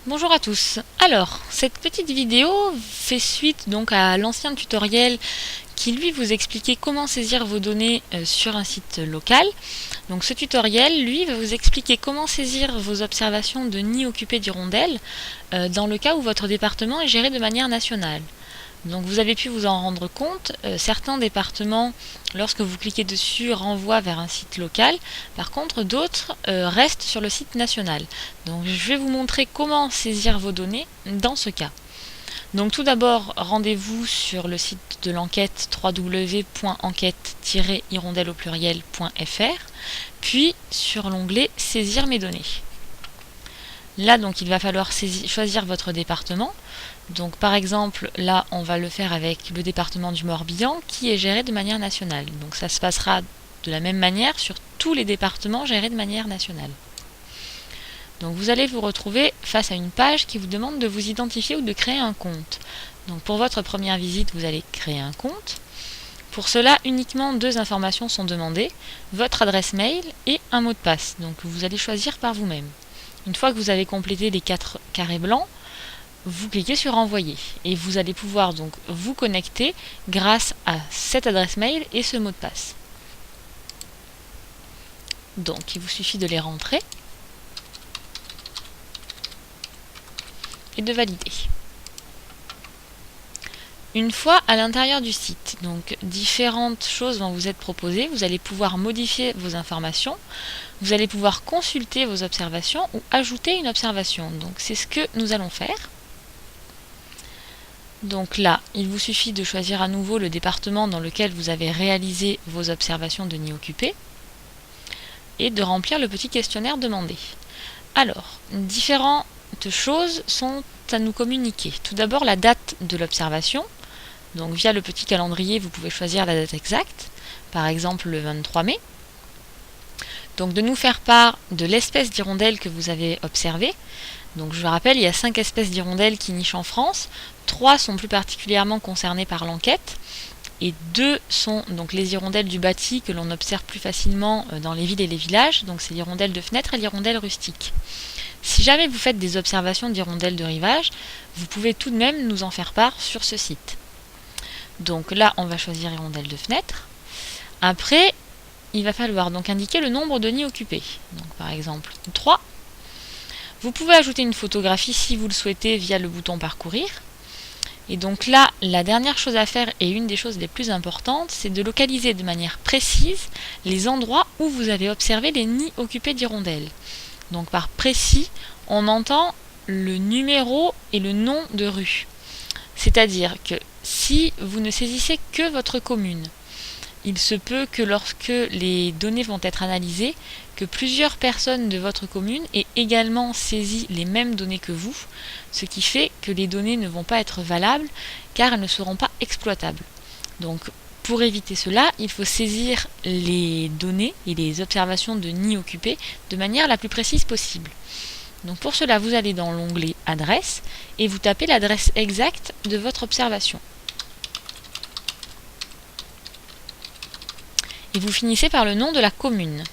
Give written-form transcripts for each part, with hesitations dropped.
Bonjour à tous. Alors, cette petite vidéo fait suite donc à l'ancien tutoriel qui lui vous expliquait comment saisir vos données sur un site local. Donc ce tutoriel, lui, va vous expliquer comment saisir vos observations de nids occupés d'hirondelles dans le cas où votre département est géré de manière nationale. Donc vous avez pu vous en rendre compte, certains départements, lorsque vous cliquez dessus, renvoient vers un site local. Par contre, d'autres restent sur le site national. Donc je vais vous montrer comment saisir vos données dans ce cas. Donc tout d'abord, rendez-vous sur le site de l'enquête www.enquête-hirondelle.fr, puis sur l'onglet Saisir mes données. Là, donc, il va falloir choisir votre département. Donc, par exemple, là, on va le faire avec le département du Morbihan qui est géré de manière nationale. Donc, ça se passera de la même manière sur tous les départements gérés de manière nationale. Donc, vous allez vous retrouver face à une page qui vous demande de vous identifier ou de créer un compte. Donc, pour votre première visite, vous allez créer un compte. Pour cela, uniquement deux informations sont demandées, votre adresse mail et un mot de passe. Donc, vous allez choisir par vous-même. Une fois que vous avez complété les 4 carrés blancs, vous cliquez sur Envoyer et vous allez pouvoir donc vous connecter grâce à cette adresse mail et ce mot de passe. Donc il vous suffit de les rentrer et de valider. Une fois à l'intérieur du site, donc différentes choses vont vous être proposées. Vous allez pouvoir modifier vos informations, vous allez pouvoir consulter vos observations ou ajouter une observation. Donc c'est ce que nous allons faire. Donc là, il vous suffit de choisir à nouveau le département dans lequel vous avez réalisé vos observations de nids occupés et de remplir le petit questionnaire demandé. Alors, différentes choses sont à nous communiquer. Tout d'abord, la date de l'observation. Donc via le petit calendrier, vous pouvez choisir la date exacte, par exemple le 23 mai. Donc de nous faire part de l'espèce d'hirondelle que vous avez observée. Donc je rappelle, il y a 5 espèces d'hirondelles qui nichent en France, 3 sont plus particulièrement concernées par l'enquête, et 2 sont donc les hirondelles du bâti que l'on observe plus facilement dans les villes et les villages, donc c'est l'hirondelle de fenêtre et l'hirondelle rustique. Si jamais vous faites des observations d'hirondelles de rivage, vous pouvez tout de même nous en faire part sur ce site. Donc là, on va choisir hirondelle de fenêtre. Après, il va falloir donc indiquer le nombre de nids occupés. Donc par exemple 3. Vous pouvez ajouter une photographie si vous le souhaitez via le bouton parcourir. Et donc là, la dernière chose à faire et une des choses les plus importantes, c'est de localiser de manière précise les endroits où vous avez observé les nids occupés d'hirondelles. Donc par précis, on entend le numéro et le nom de rue. C'est-à-dire que si vous ne saisissez que votre commune, il se peut que lorsque les données vont être analysées, que plusieurs personnes de votre commune aient également saisi les mêmes données que vous, ce qui fait que les données ne vont pas être valables car elles ne seront pas exploitables. Donc pour éviter cela, il faut saisir les données et les observations de nids occupés de manière la plus précise possible. Donc pour cela, vous allez dans l'onglet Adresse et vous tapez l'adresse exacte de votre observation. Et vous finissez par le nom de la commune.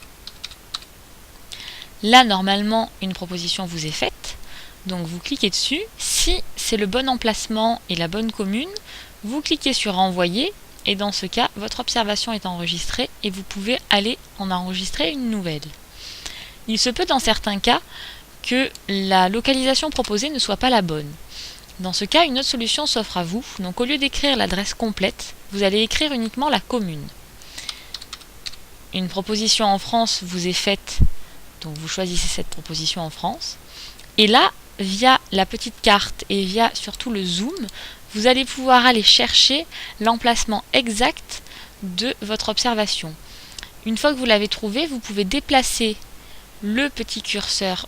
Là, normalement, une proposition vous est faite. Donc vous cliquez dessus. Si c'est le bon emplacement et la bonne commune, vous cliquez sur Envoyer. Et dans ce cas, votre observation est enregistrée et vous pouvez aller en enregistrer une nouvelle. Il se peut dans certains cas que la localisation proposée ne soit pas la bonne. Dans ce cas, une autre solution s'offre à vous. Donc au lieu d'écrire l'adresse complète, vous allez écrire uniquement la commune. Une proposition en France vous est faite, donc vous choisissez cette proposition en France. Et là, via la petite carte et via surtout le zoom, vous allez pouvoir aller chercher l'emplacement exact de votre observation. Une fois que vous l'avez trouvé, vous pouvez déplacer le petit curseur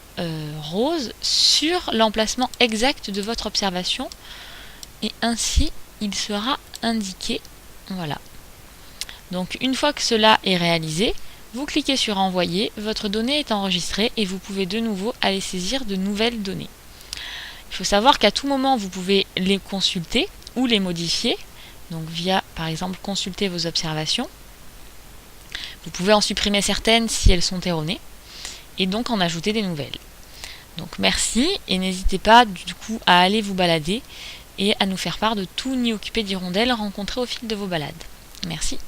rose sur l'emplacement exact de votre observation et ainsi il sera indiqué. Voilà. Donc une fois que cela est réalisé, vous cliquez sur Envoyer, votre donnée est enregistrée et vous pouvez de nouveau aller saisir de nouvelles données. Il faut savoir qu'à tout moment, vous pouvez les consulter ou les modifier, donc via par exemple consulter vos observations. Vous pouvez en supprimer certaines si elles sont erronées et donc en ajouter des nouvelles. Donc merci, et n'hésitez pas du coup à aller vous balader et à nous faire part de tout nid occupé d'hirondelles rencontré au fil de vos balades. Merci.